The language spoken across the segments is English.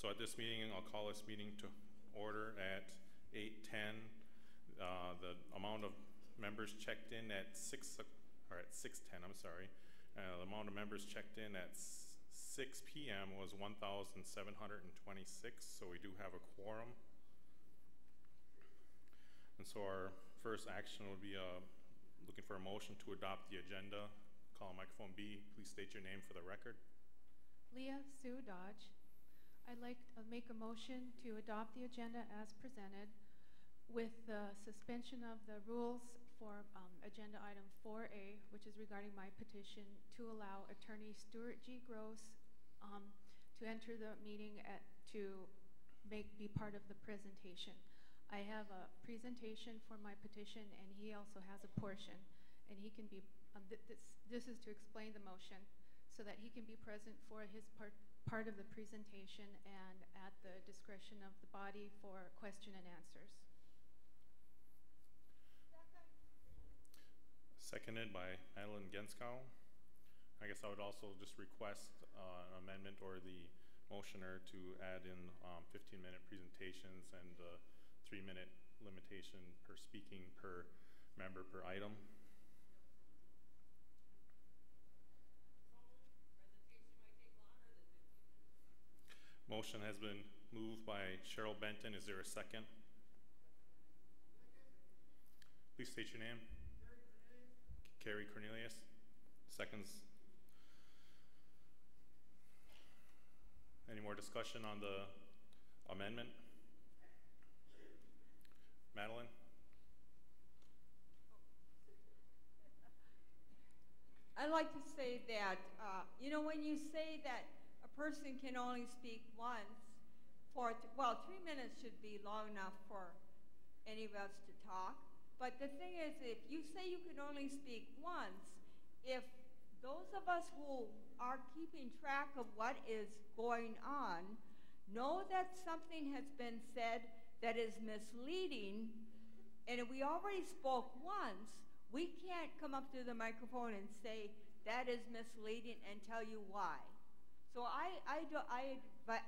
So at this meeting, I'll call this meeting to order at 8:10. The amount of members checked in at 6:10, I'm sorry. The amount of members checked in at 6 p.m. was 1,726, so we do have a quorum. And so our first action would be looking for a motion to adopt the agenda. Call on microphone B. Please state your name for the record. Leah Sue Dodge. I'd like to make a motion to adopt the agenda as presented with the suspension of the rules for agenda item 4A, which is regarding my petition to allow Attorney Stuart G. Gross to enter the meeting to be part of the presentation. I have a presentation for my petition, and he also has a portion, and he can be, this is to explain the motion, so that he can be present for his part of the presentation and at the discretion of the body for question and answers. Seconded by Madeline Genskow. I guess I would also just request an amendment or the motioner to add in 15-minute presentations and 3-minute limitation per speaking per member per item. Motion has been moved by Cheryl Benton. Is there a second? Please state your name. Carrie Cornelius. Seconds. Any more discussion on the amendment? Madeline? I'd like to say that, when you say that a person can only speak once for, 3 minutes should be long enough for any of us to talk. But the thing is, if you say you can only speak once, if those of us who are keeping track of what is going on know that something has been said that is misleading, and if we already spoke once, we can't come up to the microphone and say that is misleading and tell you why. So I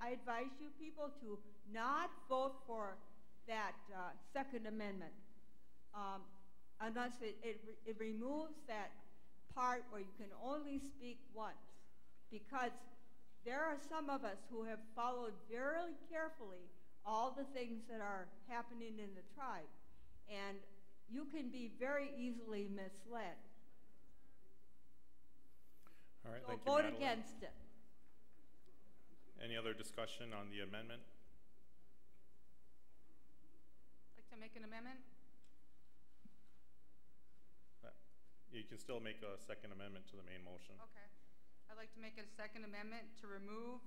advise you people to not vote for that Second Amendment unless it removes that part where you can only speak once, because there are some of us who have followed very carefully all the things that are happening in the tribe, and you can be very easily misled. All right, so thank you, vote Madeline. against it. Any other discussion on the amendment? I'd like to make an amendment. You can still make a second amendment to the main motion. Okay. I'd like to make a second amendment to remove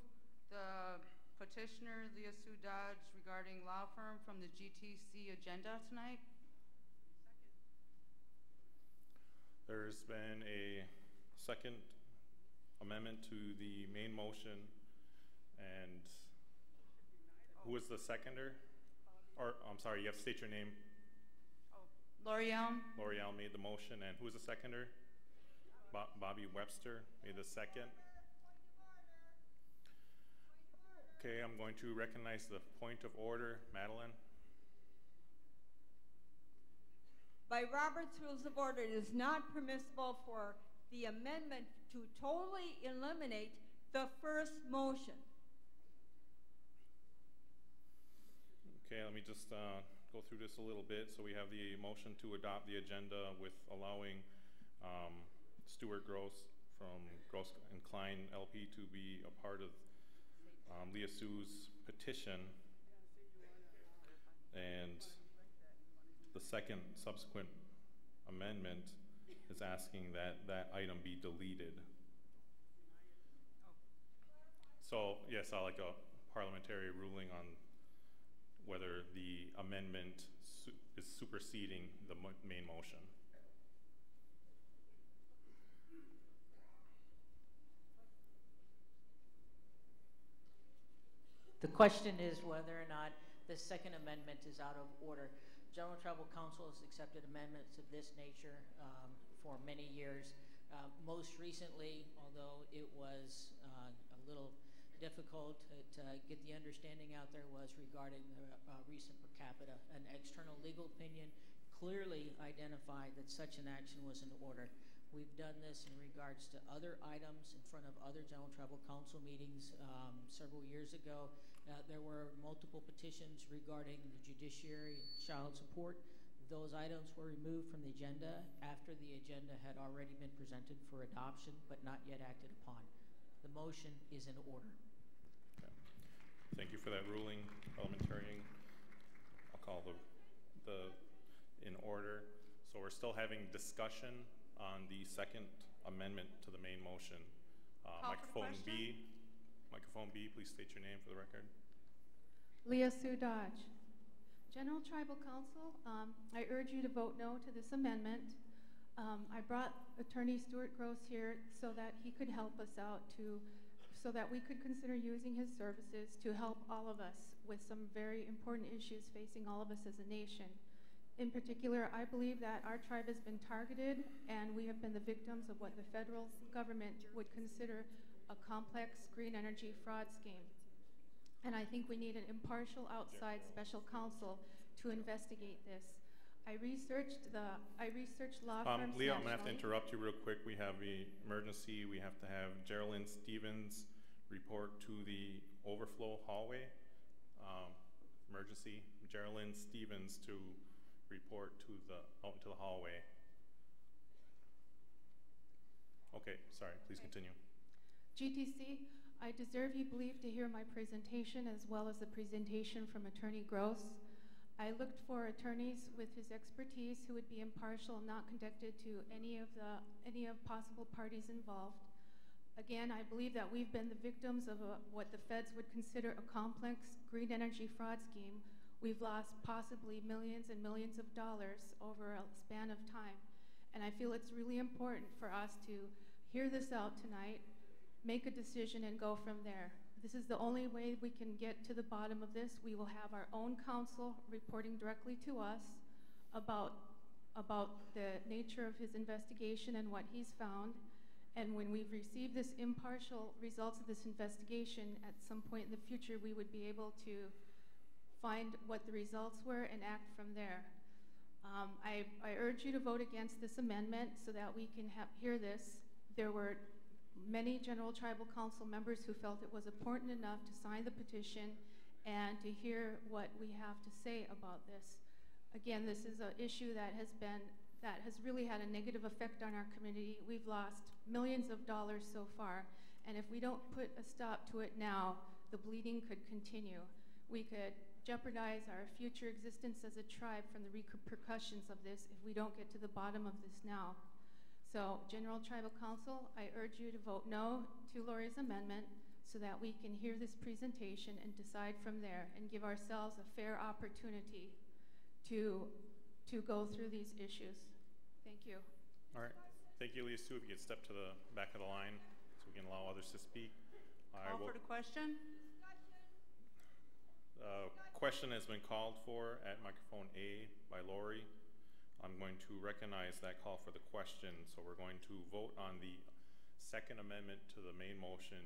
the petitioner, Leah Sue Dodge, regarding law firm from the GTC agenda tonight. Second. There's been a second amendment to the main motion, and who is the seconder? Or, I'm sorry, you have to state your name. L'Oreal. L'Oreal made the motion, and who is the seconder? Bobby Webster made the second. Okay, I'm going to recognize the point of order. Madeline? By Robert's Rules of Order, it is not permissible for the amendment to totally eliminate the first motion. Okay, let me just go through this a little bit. So we have the motion to adopt the agenda with allowing Stuart Gross from Gross and Klein LP to be a part of Leah Sue's petition, and the second subsequent amendment is asking that that item be deleted. So yes, I'd like a parliamentary ruling on whether the amendment is superseding the main motion. The question is whether or not the Second Amendment is out of order. General Tribal Council has accepted amendments of this nature for many years. Most recently, although it was a little difficult to get the understanding out there was regarding the recent per capita. An external legal opinion clearly identified that such an action was in order. We've done this in regards to other items in front of other General Tribal Council meetings several years ago. There were multiple petitions regarding the judiciary child support. Those items were removed from the agenda after the agenda had already been presented for adoption but not yet acted upon. The motion is in order. Okay. Thank you for that ruling, parliamentarian. I'll call the in order. So we're still having discussion on the second amendment to the main motion. Microphone B. Microphone B, please state your name for the record. Leah Sue Dodge. General Tribal Council, I urge you to vote no to this amendment. I brought Attorney Stuart Gross here so that he could help us out so that we could consider using his services to help all of us with some very important issues facing all of us as a nation. In particular, I believe that our tribe has been targeted and we have been the victims of what the federal government would consider a complex green energy fraud scheme. And I think we need an impartial outside special counsel to investigate this. I researched law firms Leah, I'm nationally. gonna have to interrupt you real quick. We have the emergency. We have to have Geraldine Stevens report to the overflow hallway. Emergency, Geraldine Stevens to report to out into the hallway. Okay, sorry, please continue. GTC, I deserve, you believe, to hear my presentation as well as the presentation from Attorney Gross. I looked for attorneys with his expertise who would be impartial and not connected to any of possible parties involved. Again, I believe that we've been the victims of what the feds would consider a complex green energy fraud scheme. We've lost possibly millions and millions of dollars over a span of time. And I feel it's really important for us to hear this out tonight, make a decision, and go from there. This is the only way we can get to the bottom of this. We will have our own counsel reporting directly to us about the nature of his investigation and what he's found. And when we've received this impartial results of this investigation, at some point in the future, we would be able to find what the results were and act from there. I urge you to vote against this amendment so that we can hear this. There were many General Tribal Council members who felt it was important enough to sign the petition and to hear what we have to say about this. Again, this is an issue that has really had a negative effect on our community. We've lost millions of dollars so far, and if we don't put a stop to it now, the bleeding could continue. We could jeopardize our future existence as a tribe from the repercussions of this if we don't get to the bottom of this now. So, General Tribal Council, I urge you to vote no to Lori's amendment so that we can hear this presentation and decide from there and give ourselves a fair opportunity to go through these issues. Thank you. All right. Thank you, Leah Sue. If you could step to the back of the line so we can allow others to speak. Call for the question. Question has been called for at microphone A by Lori. I'm going to recognize that call for the question, so we're going to vote on the second amendment to the main motion,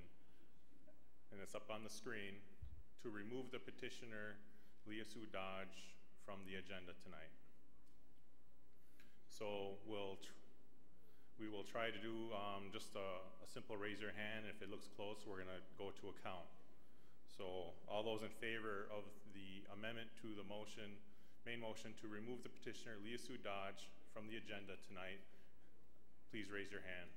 and it's up on the screen, to remove the petitioner, Leah Sue Dodge, from the agenda tonight. So we will try to do just a simple raise your hand. If it looks close, we're gonna go to a count. So all those in favor of the amendment to the motion, main motion to remove the petitioner, Leah Sue Dodge, from the agenda tonight, please raise your hand.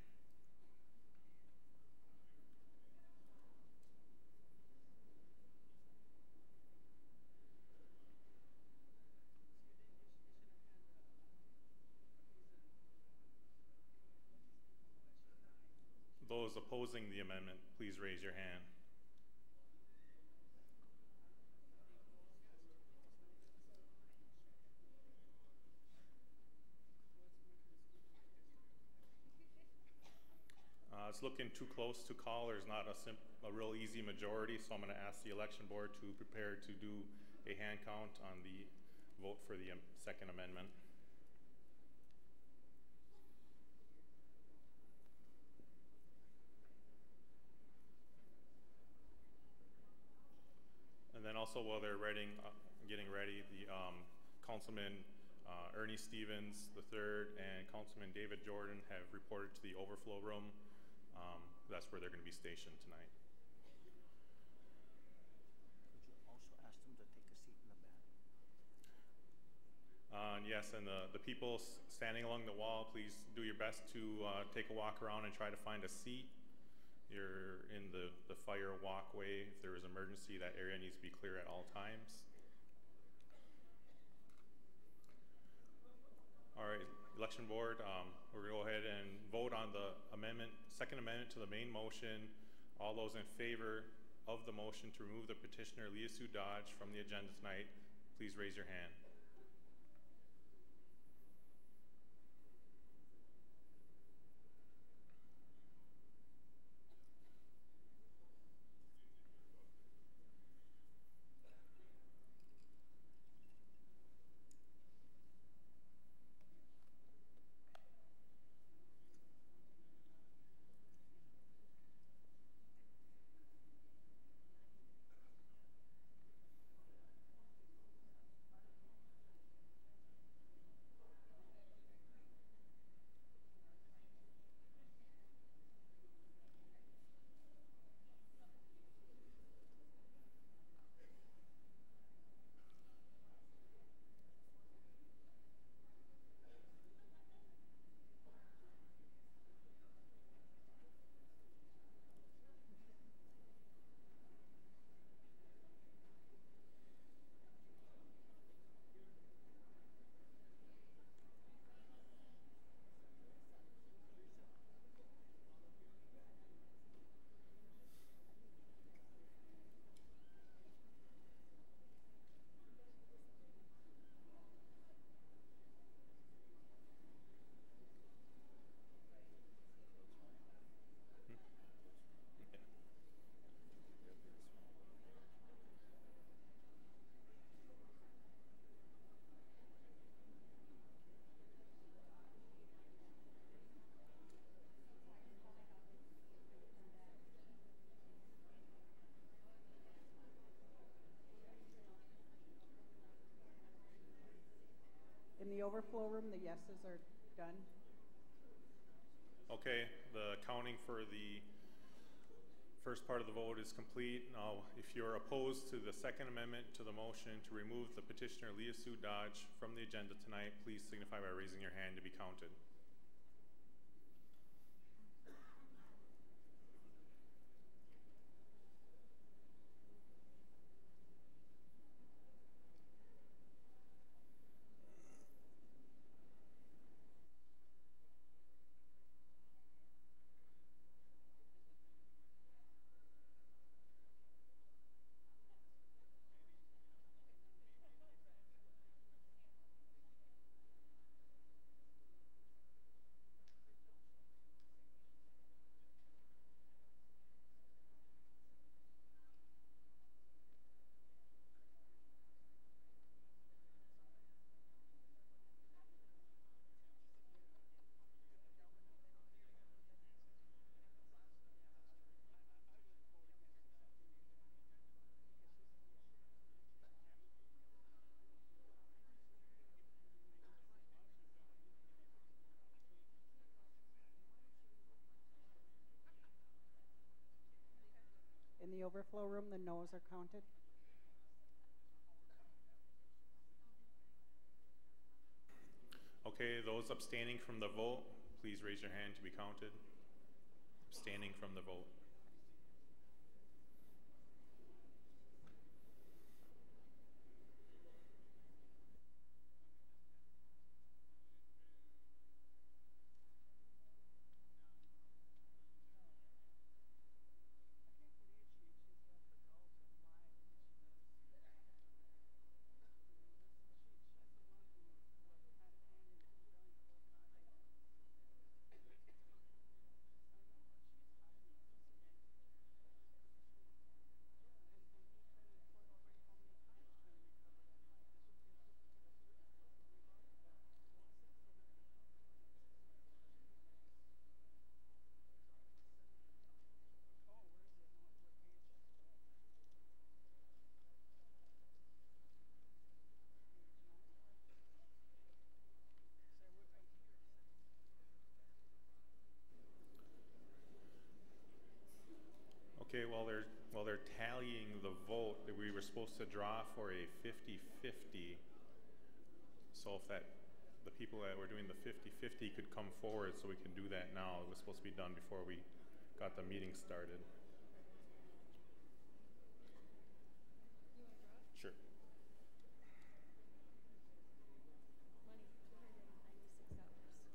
Those opposing the amendment, please raise your hand. It's looking too close to call. There's not a real easy majority, so I'm going to ask the election board to prepare to do a hand count on the vote for the second amendment. then also while they're getting ready, the Councilman Ernie Stevens III and Councilman David Jordan have reported to the overflow room. That's where they're going to be stationed tonight. Could you also ask them to take a seat in the back? Yes, and the people standing along the wall, please do your best to take a walk around and try to find a seat. You're in the fire walkway. If there is emergency, that area needs to be clear at all times. All right, Election Board, we're going to go ahead and vote on the second amendment to the main motion. All those in favor of the motion to remove the petitioner Leah Sue Dodge from the agenda tonight, please raise your hand. In the overflow room, the yeses are done. Okay, the counting for the first part of the vote is complete. Now, if you're opposed to the second amendment to the motion to remove the petitioner Leah Sue Dodge from the agenda tonight, please signify by raising your hand to be counted. In the overflow room, the noes are counted. Okay, those abstaining from the vote, please raise your hand to be counted. Abstaining from the vote. Well, they're tallying the vote that we were supposed to draw for a 50-50. So if the people that were doing the 50-50 could come forward so we can do that now. It was supposed to be done before we got the meeting started. Sure.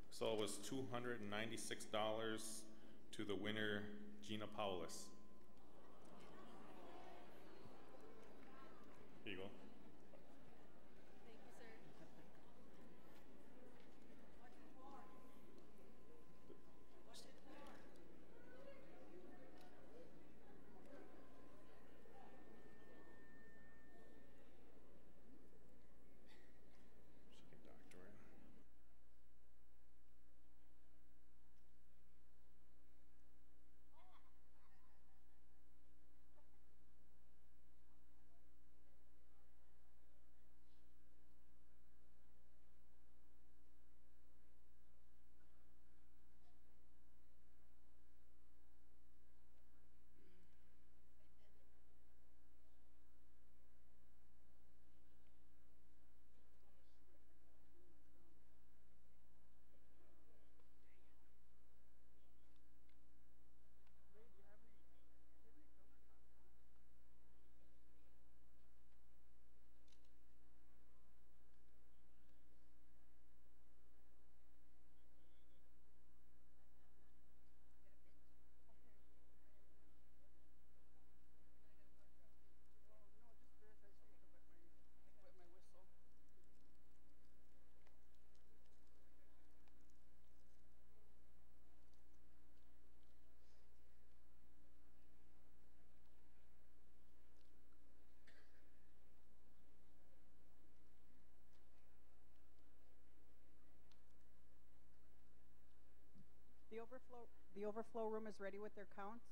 So it was $296 to the winner, Gina Paulus. Here you go. The overflow room is ready with their counts.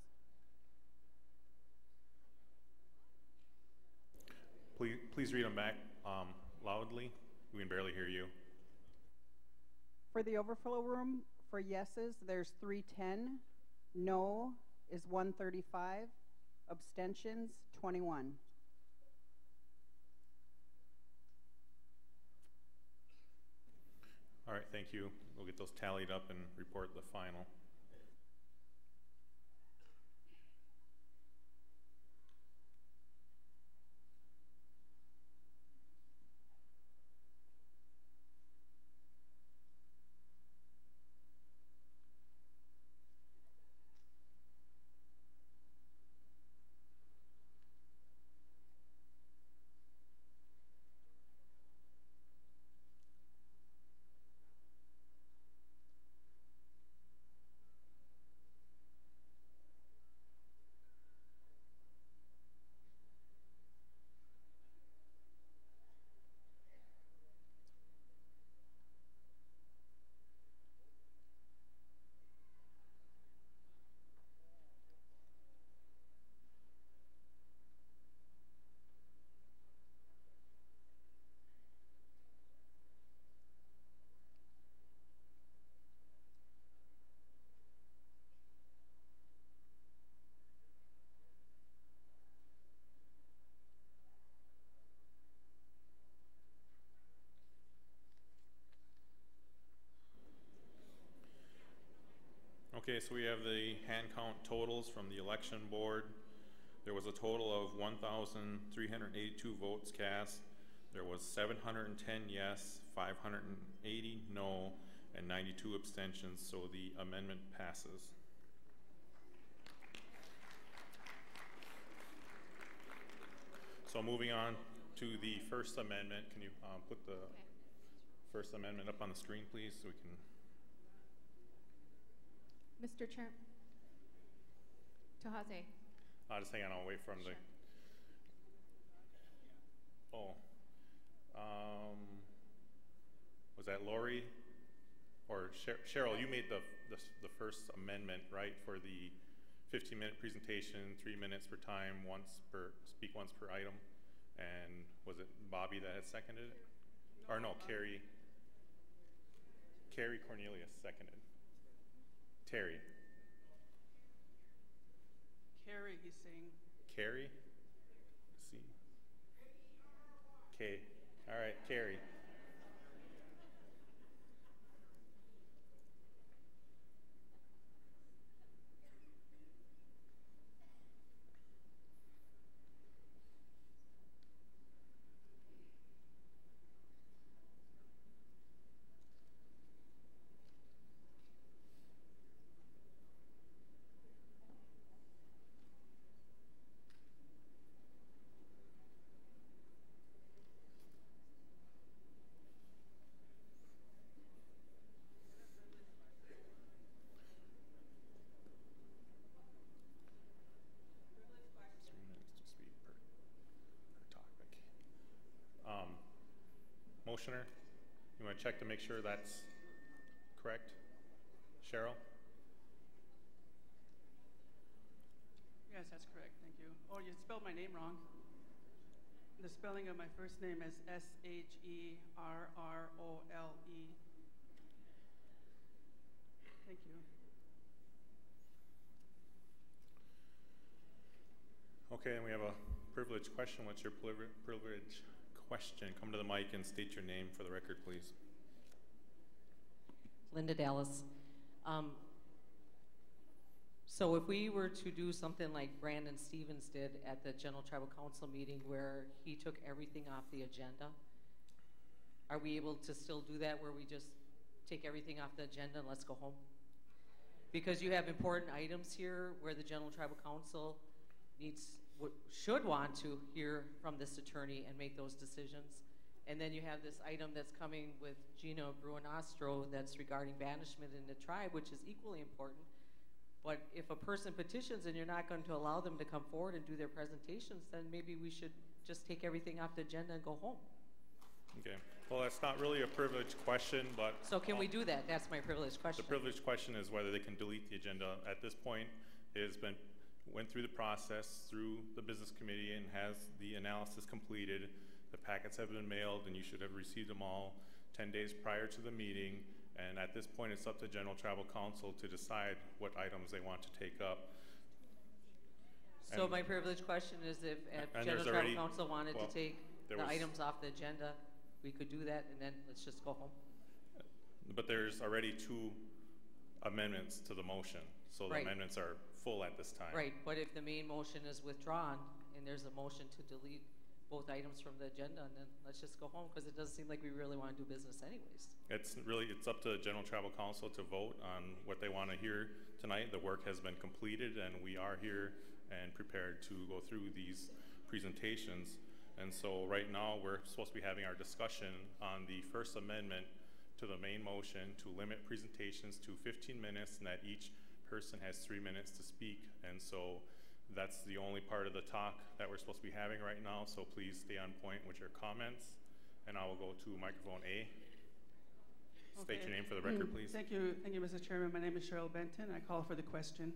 Please read them back loudly. We can barely hear you. For the overflow room, for yeses, there's 310. No is 135. Abstentions, 21. All right, thank you. We'll get those tallied up and report the final. Okay, so we have the hand count totals from the election board. There was a total of 1,382 votes cast. There was 710 yes, 580 no, and 92 abstentions, so the amendment passes. So moving on to the First Amendment, can you put the First Amendment up on the screen, please, so we can... Mr. Chair, Tahaze. Just hang on, I'll wait for him to... Oh. Was that Lori? Or Cheryl, you made the First Amendment, right, for the 15-minute presentation, 3 minutes per time, speak once per item. And was it Bobby that had seconded it? Or no, Carrie Cornelius seconded. Terry. Carrie, he's saying. Carrie? C. K. All right, Carrie. Motioner, you want to check to make sure that's correct? Cheryl? Yes, that's correct. Thank you. Oh, you spelled my name wrong. The spelling of my first name is Sherrole. Thank you. Okay, and we have a privilege question. What's your privilege question? Come to the mic and state your name for the record, please. Linda Dallas. So if we were to do something like Brandon Stevens did at the General Tribal Council meeting where he took everything off the agenda, are we able to still do that where we just take everything off the agenda and let's go home? Because you have important items here where the General Tribal Council should want to hear from this attorney and make those decisions. And then you have this item that's coming with Gina Bruinastro that's regarding banishment in the tribe, which is equally important. But if a person petitions and you're not going to allow them to come forward and do their presentations, then maybe we should just take everything off the agenda and go home. Okay. Well, that's not really a privileged question, but... So can we do that? That's my privileged question. The privileged question is whether they can delete the agenda. At this point, it has been went through the process through the business committee and has the analysis completed. The packets have been mailed and you should have received them all 10 days prior to the meeting. And at this point, it's up to General Tribal Council to decide what items they want to take up. So my privileged question is if General Tribal Council wanted to take the items off the agenda, we could do that and then let's just go home. But there's already 2 amendments to the motion. So the amendments are full at this time. Right, but if the main motion is withdrawn and there's a motion to delete both items from the agenda, and then let's just go home because it doesn't seem like we really want to do business anyways. It's up to General Tribal Council to vote on what they want to hear tonight. The work has been completed and we are here and prepared to go through these presentations. And so right now we're supposed to be having our discussion on the first amendment to the main motion to limit presentations to 15 minutes and that each person has 3 minutes to speak. And so that's the only part of the talk that we're supposed to be having right now. So please stay on point with your comments. And I will go to microphone A. State your name for the record, please. Thank you, Mr. Chairman. My name is Cheryl Benton. I call for the question.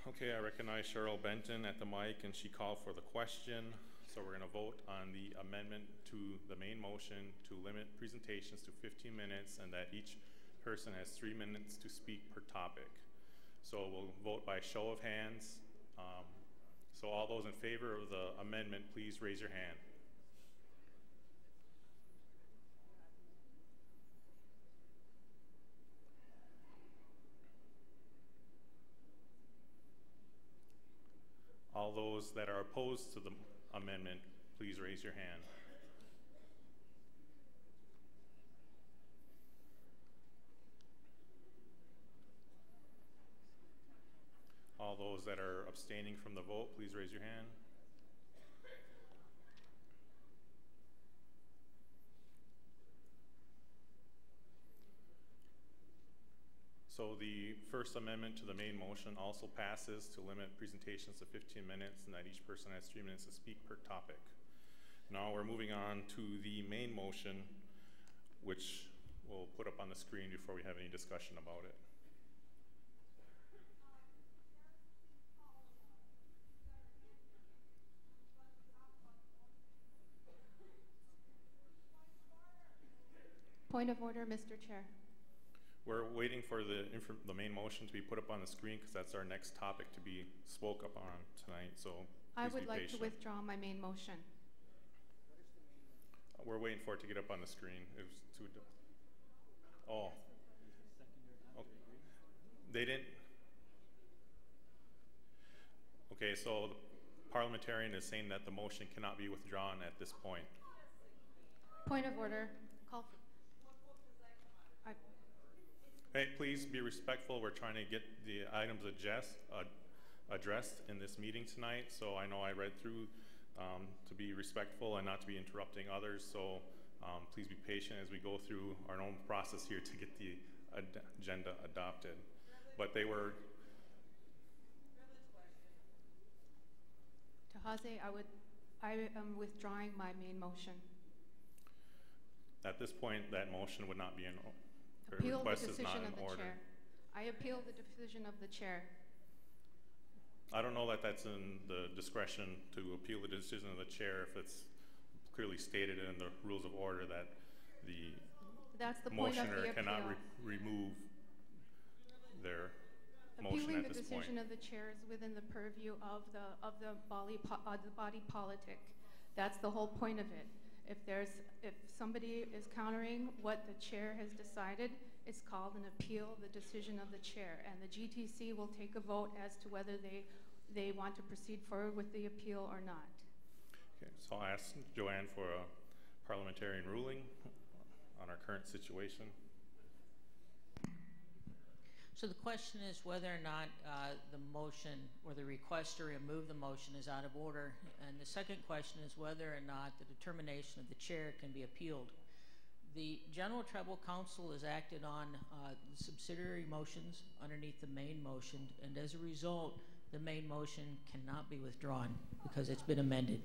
Okay, I recognize Cheryl Benton at the mic, and she called for the question. So we're going to vote on the amendment to the main motion to limit presentations to 15 minutes and that each person has 3 minutes to speak per topic. So we'll vote by show of hands. So all those in favor of the amendment, please raise your hand. All those that are opposed to the amendment, please raise your hand. All those that are abstaining from the vote, please raise your hand. So the first amendment to the main motion also passes to limit presentations to 15 minutes and that each person has 3 minutes to speak per topic. Now we're moving on to the main motion, which we'll put up on the screen before we have any discussion about it. Point of order, Mr. Chair. We're waiting for the main motion to be put up on the screen because that's our next topic to be spoke up on tonight, so I please would be like patient. to withdraw my main motion. We're waiting for it to get up on the screen. It was too. Oh. They didn't. Okay, so the parliamentarian is saying that the motion cannot be withdrawn at this point. Point of order. Call for. Hey, please be respectful. We're trying to get the items addressed in this meeting tonight. So I know I read through to be respectful and not to be interrupting others. So please be patient as we go through our own process here to get the agenda adopted. But they were. Tahaze, I am withdrawing my main motion. At this point, that motion would not be in. Appeal the request is decision not in of the order. chair. I appeal the decision of the chair. I don't know that that's in the discretion to appeal the decision of the chair if it's clearly stated in the rules of order that That's the point of the motioner cannot appeal. remove their motion Appealing at the this point. decision of the chair is within the purview of the body politic. That's the whole point of it. If somebody is countering what the chair has decided, it's called an appeal the decision of the chair, and the GTC will take a vote as to whether they want to proceed forward with the appeal or not. Okay, so I'll ask Joanne for a parliamentarian ruling on our current situation. So the question is whether or not the motion or the request to remove the motion is out of order. And the second question is whether or not the determination of the chair can be appealed. The General Tribal Council has acted on the subsidiary motions underneath the main motion, and as a result, the main motion cannot be withdrawn because it's been amended.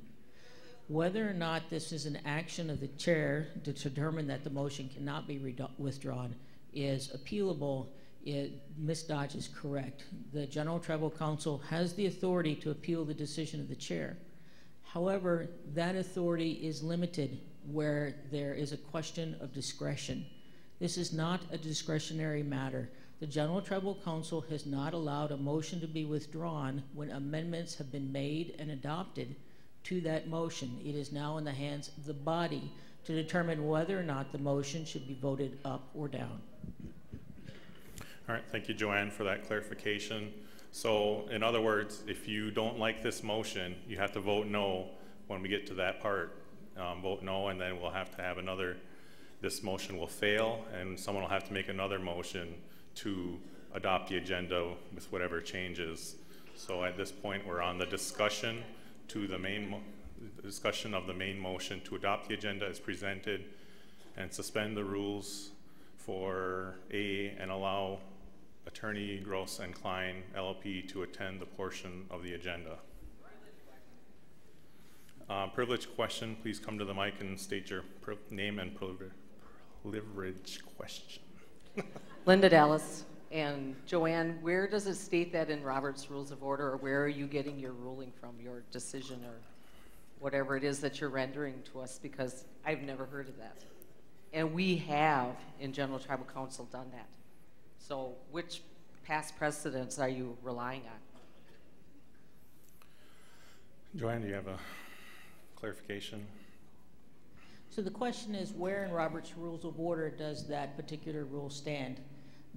Whether or not this is an action of the chair to determine that the motion cannot be withdrawn is appealable. Ms. Dodge is correct. The General Tribal Council has the authority to appeal the decision of the chair. However, that authority is limited where there is a question of discretion. This is not a discretionary matter. The General Tribal Council has not allowed a motion to be withdrawn when amendments have been made and adopted to that motion. It is now in the hands of the body to determine whether or not the motion should be voted up or down. All right, thank you, Joanne, for that clarification. So, in other words, if you don't like this motion, you have to vote no when we get to that part. Vote no, and then we'll have to have this motion will fail, and someone will have to make another motion to adopt the agenda with whatever changes. So at this point, we're on the discussion to the discussion of the main motion to adopt the agenda as presented and suspend the rules for A and allow Attorney Gross and Klein LLP to attend the portion of the agenda. Privilege question, please come to the mic and state your name and privilege question. Linda Dallas. And Joanne, where does it state that in Robert's Rules of Order, or where are you getting your ruling from, your decision, or whatever it is that you're rendering to us? Because I've never heard of that. And we have, in General Tribal Council, done that. So which past precedents are you relying on? Joanne, do you have a clarification? So the question is, where in Robert's Rules of Order does that particular rule stand?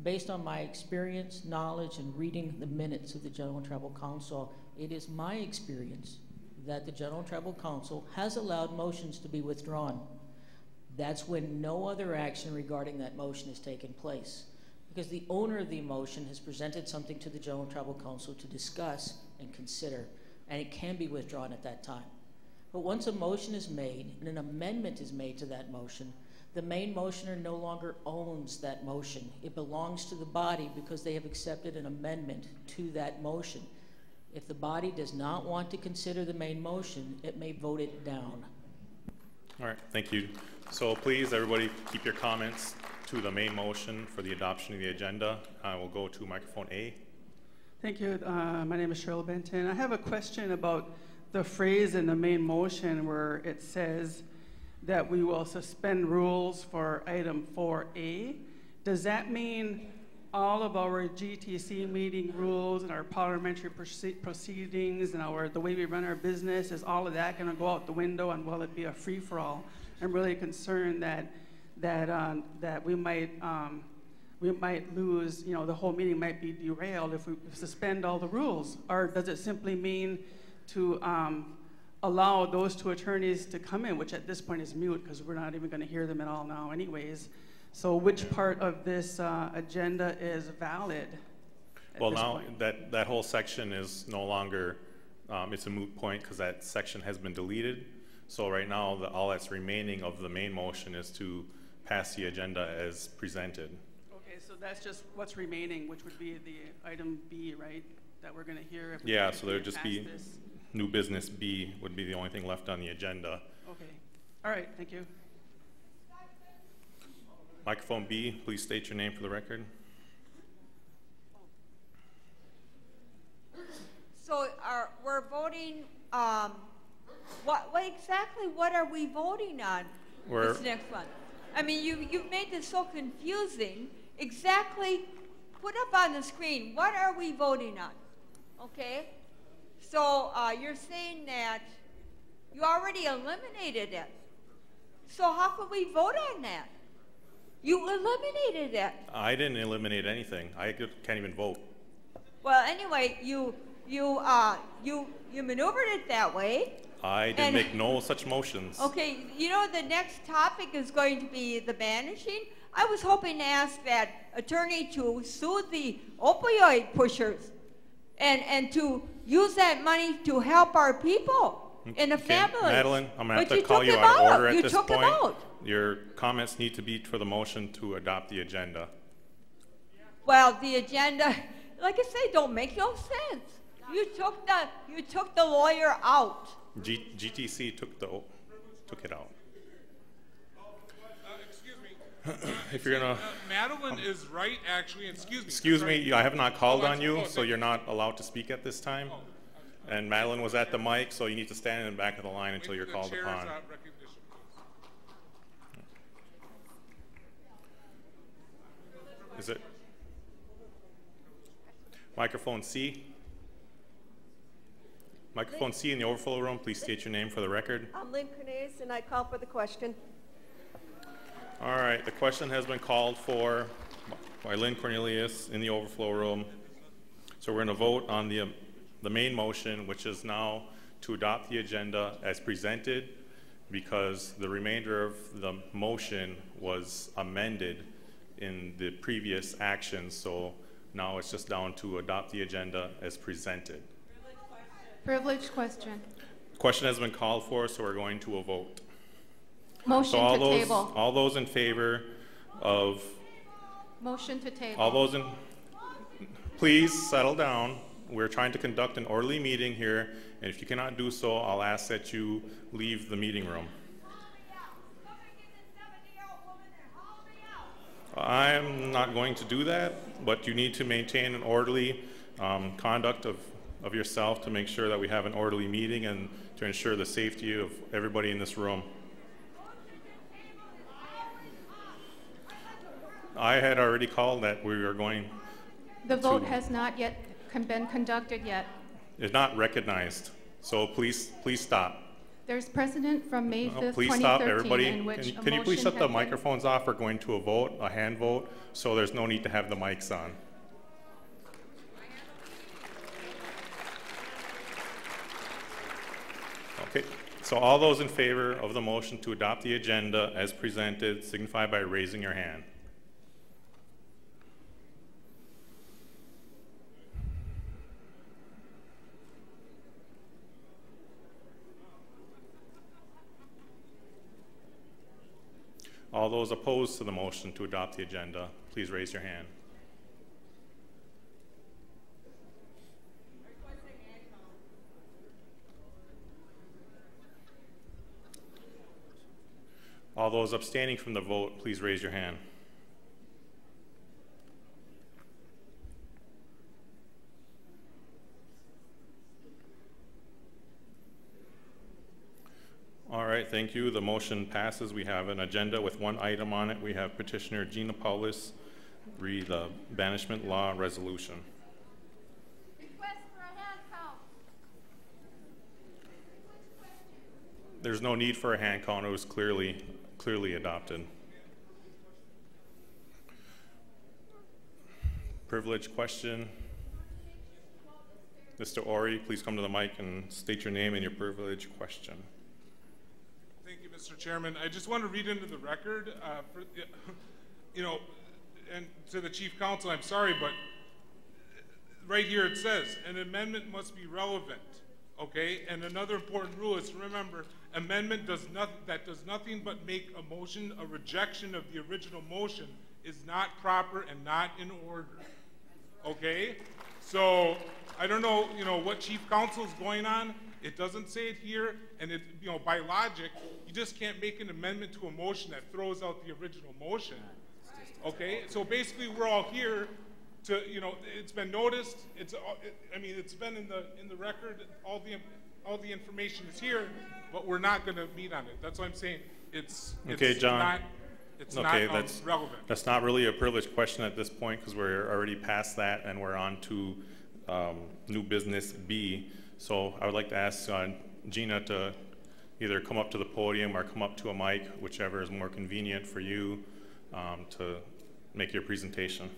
Based on my experience, knowledge, and reading the minutes of the General Tribal Council, it is my experience that the General Tribal Council has allowed motions to be withdrawn. That's when no other action regarding that motion has taken place, because the owner of the motion has presented something to the General Tribal Council to discuss and consider, and it can be withdrawn at that time. But once a motion is made and an amendment is made to that motion, the main motioner no longer owns that motion. It belongs to the body because they have accepted an amendment to that motion. If the body does not want to consider the main motion, it may vote it down. All right, thank you. So please, everybody, keep your comments to the main motion for the adoption of the agenda. I will go to microphone A. Thank you. My name is Cheryl Benton. I have a question about the phrase in the main motion where it says that we will suspend rules for item 4A. does that mean all of our GTC meeting rules and our parliamentary proceedings and the way we run our business, is all of that going to go out the window, and will it be a free-for-all? I'm really concerned that we might lose, the whole meeting might be derailed if we suspend all the rules. Or does it simply mean to allow those two attorneys to come in, which at this point is mute because we're not even going to hear them at all now anyways? So which part of this agenda is valid? Well, now that whole section is no longer, it's a moot point because that section has been deleted. So right now, all that's remaining of the main motion is to pass the agenda as presented. Okay, so that's just what's remaining, which would be the item B, right? That we're going to hear. If yeah, so there'd just be this. New business B would be the only thing left on the agenda. Okay. All right, thank you. Microphone B, please state your name for the record. So we're voting, what are we voting on this next one? I mean, you've made this so confusing. Exactly, put up on the screen, what are we voting on, okay? So you're saying that you already eliminated it. So how could we vote on that? You eliminated it. I didn't eliminate anything. I can't even vote. Well, anyway, you maneuvered it that way. I didn't make no such motions. Okay, the next topic is going to be the banishing. I was hoping to ask that attorney to sue the opioid pushers and to use that money to help our people and the families. Madeline, I'm going to have to call you out of order at this point. Out. Your comments need to be for the motion to adopt the agenda. Well, the agenda, like I say, don't make no sense. You took the lawyer out. GTC took it out. Excuse me. If you're gonna, Madeline is right, actually. Excuse me. Excuse me. I have not called on you, so you're not allowed to speak at this time. Oh. And Madeline was at the mic, so you need to stand in the back of the line until you're called upon. Is it microphone C? Microphone C in the overflow room, please state your name for the record. I'm Lynn Cornelius, and I call for the question. All right, the question has been called for by Lynn Cornelius in the overflow room. So we're going to vote on the main motion, which is now to adopt the agenda as presented, because the remainder of the motion was amended in the previous action. So now it's just down to adopt the agenda as presented. Privileged question. Question has been called for, so we're going to a vote. Motion so to table. All those in favor of... Motion to table. All those in... Please settle down. We're trying to conduct an orderly meeting here, and if you cannot do so, I'll ask that you leave the meeting room. I'm not going to do that, but you need to maintain an orderly conduct of yourself to make sure that we have an orderly meeting and to ensure the safety of everybody in this room. I had already called that we were going The vote has not yet been conducted yet. It's not recognized, so please stop. There's precedent from May 5th, please 2013, stop, everybody. in which Can you please shut the has been- microphones off? We're going to a vote, a hand vote, so there's no need to have the mics on. Okay, so all those in favor of the motion to adopt the agenda as presented signify by raising your hand. All those opposed to the motion to adopt the agenda, please raise your hand. All those abstaining from the vote, please raise your hand. All right, thank you. The motion passes. We have an agenda with one item on it. We have petitioner Gina Paulus read the banishment law resolution. Request for a hand count. There's no need for a hand count. It was clearly adopted. Privilege question. Mr. Ori, please come to the mic and state your name and your privilege question. Thank you, Mr. Chairman. I just want to read into the record, and to the Chief Counsel, I'm sorry, but right here it says, an amendment must be relevant, okay? And another important rule is to remember, amendment that does nothing but make a motion, a rejection of the original motion is not proper and not in order, okay? So I don't know, what Chief Counsel is going on. It doesn't say it here, and it, by logic, you just can't make an amendment to a motion that throws out the original motion. Okay, so basically we're all here to, it's been noticed. It's been in the record. All the information is here, but we're not going to meet on it. That's what I'm saying. It's John. not relevant. That's not really a privilege question at this point because we're already past that and we're on to new business B. So I would like to ask Gina to either come up to the podium or come up to a mic, whichever is more convenient for you to make your presentation.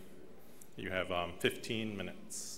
You have 15 minutes.